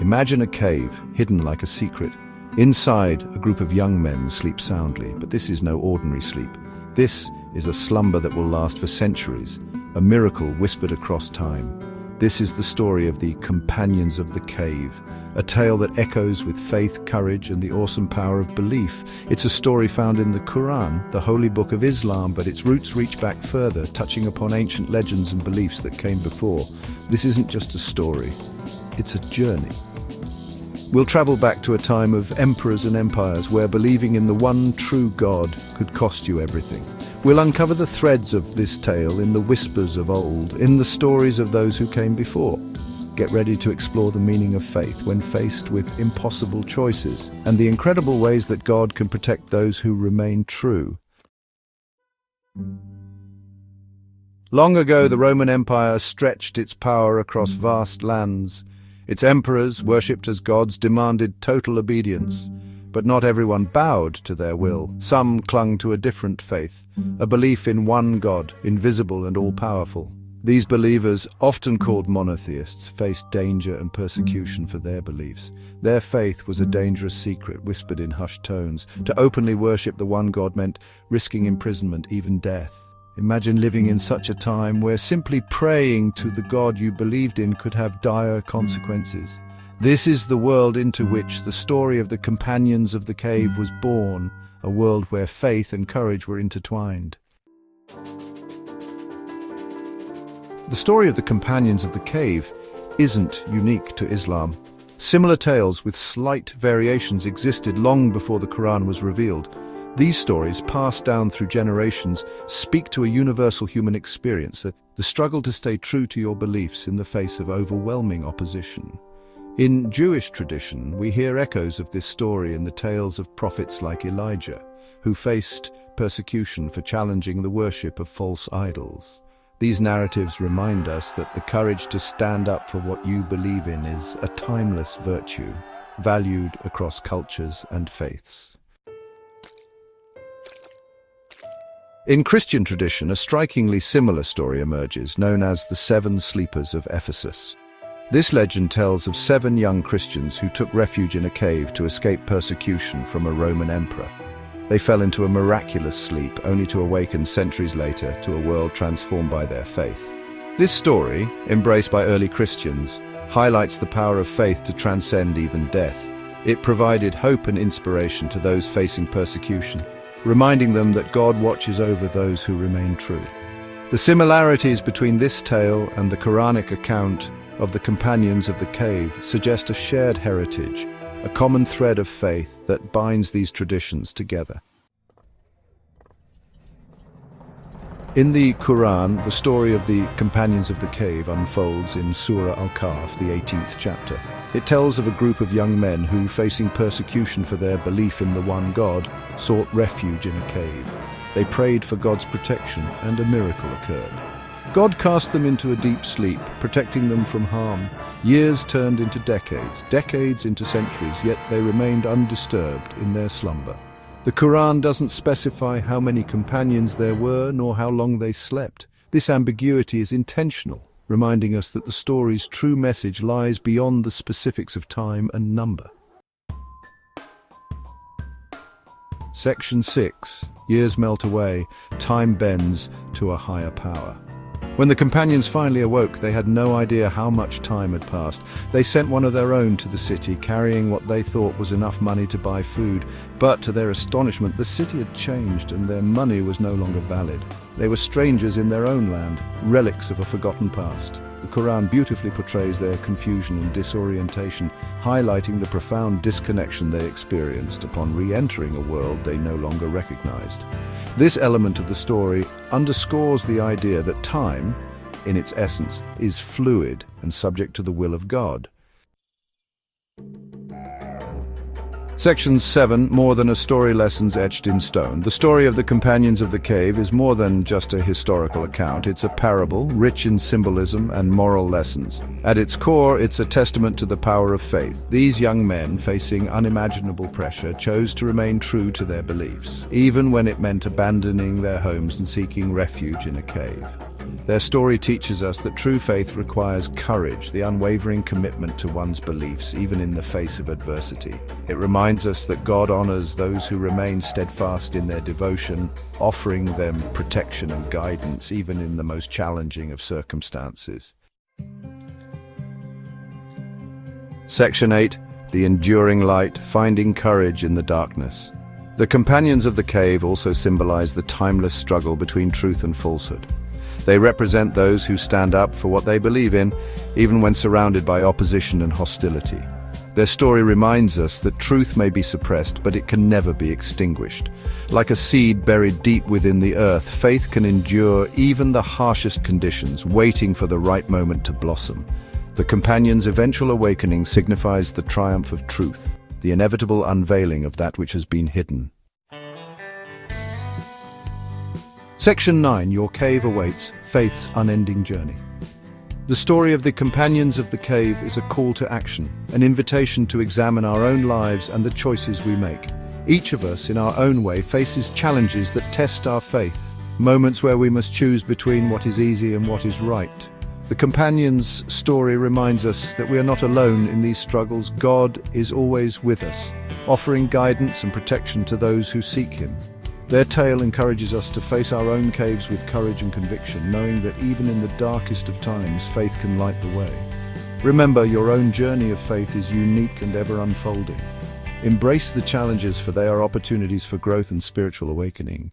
Imagine a cave, hidden like a secret. Inside, a group of young men sleep soundly, but this is no ordinary sleep. This is a slumber that will last for centuries, a miracle whispered across time. This is the story of the Companions of the Cave, a tale that echoes with faith, courage, and the awesome power of belief. It's a story found in the Qur'an, the holy book of Islam, but its roots reach back further, touching upon ancient legends and beliefs that came before. This isn't just a story, it's a journey. We'll travel back to a time of emperors and empires where believing in the one true God could cost you everything. We'll uncover the threads of this tale in the whispers of old, in the stories of those who came before. Get ready to explore the meaning of faith when faced with impossible choices, and the incredible ways that God can protect those who remain true. Long ago, the Roman Empire stretched its power across vast lands. Its emperors, worshipped as gods, demanded total obedience. But not everyone bowed to their will. Some clung to a different faith, a belief in one God, invisible and all-powerful. These believers, often called monotheists, faced danger and persecution for their beliefs. Their faith was a dangerous secret, whispered in hushed tones. To openly worship the one God meant risking imprisonment, even death. Imagine living in such a time where simply praying to the God you believed in could have dire consequences. This is the world into which the story of the Companions of the Cave was born, a world where faith and courage were intertwined. The story of the Companions of the Cave isn't unique to Islam. Similar tales with slight variations existed long before the Qur'an was revealed. These stories, passed down through generations, speak to a universal human experience, the struggle to stay true to your beliefs in the face of overwhelming opposition. In Jewish tradition, we hear echoes of this story in the tales of prophets like Elijah, who faced persecution for challenging the worship of false idols. These narratives remind us that the courage to stand up for what you believe in is a timeless virtue, valued across cultures and faiths. In Christian tradition, a strikingly similar story emerges, known as the Seven Sleepers of Ephesus. This legend tells of 7 young Christians who took refuge in a cave to escape persecution from a Roman emperor. They fell into a miraculous sleep, only to awaken centuries later to a world transformed by their faith. This story, embraced by early Christians, highlights the power of faith to transcend even death. It provided hope and inspiration to those facing persecution, reminding them that God watches over those who remain true. The similarities between this tale and the Quranic account of the Companions of the Cave suggest a shared heritage, a common thread of faith that binds these traditions together. In the Qur'an, the story of the Companions of the Cave unfolds in Surah Al-Kahf, the 18th chapter. It tells of a group of young men who, facing persecution for their belief in the one God, sought refuge in a cave. They prayed for God's protection, and a miracle occurred. God cast them into a deep sleep, protecting them from harm. Years turned into decades, decades into centuries, yet they remained undisturbed in their slumber. The Qur'an doesn't specify how many companions there were, nor how long they slept. This ambiguity is intentional, reminding us that the story's true message lies beyond the specifics of time and number. Section 6. Years melt away, time bends to a higher power. When the companions finally awoke, they had no idea how much time had passed. They sent one of their own to the city, carrying what they thought was enough money to buy food. But to their astonishment, the city had changed and their money was no longer valid. They were strangers in their own land, relics of a forgotten past. The Qur'an beautifully portrays their confusion and disorientation, highlighting the profound disconnection they experienced upon re-entering a world they no longer recognized. This element of the story underscores the idea that time, in its essence, is fluid and subject to the will of God. Section 7, More Than a Story, Lessons Etched in Stone. The story of the Companions of the Cave is more than just a historical account. It's a parable, rich in symbolism and moral lessons. At its core, it's a testament to the power of faith. These young men, facing unimaginable pressure, chose to remain true to their beliefs, even when it meant abandoning their homes and seeking refuge in a cave. Their story teaches us that true faith requires courage, the unwavering commitment to one's beliefs, even in the face of adversity. It reminds us that God honors those who remain steadfast in their devotion, offering them protection and guidance, even in the most challenging of circumstances. Section 8. The enduring light, finding courage in the darkness. The companions of the cave also symbolize the timeless struggle between truth and falsehood. They represent those who stand up for what they believe in, even when surrounded by opposition and hostility. Their story reminds us that truth may be suppressed, but it can never be extinguished. Like a seed buried deep within the earth, faith can endure even the harshest conditions, waiting for the right moment to blossom. The companions' eventual awakening signifies the triumph of truth, the inevitable unveiling of that which has been hidden. Section 9. Your cave awaits, faith's unending journey. The story of the companions of the cave is a call to action, an invitation to examine our own lives and the choices we make. Each of us, in our own way, faces challenges that test our faith, moments where we must choose between what is easy and what is right. The companions' story reminds us that we are not alone in these struggles. God is always with us, offering guidance and protection to those who seek Him. Their tale encourages us to face our own caves with courage and conviction, knowing that even in the darkest of times, faith can light the way. Remember, your own journey of faith is unique and ever unfolding. Embrace the challenges, for they are opportunities for growth and spiritual awakening.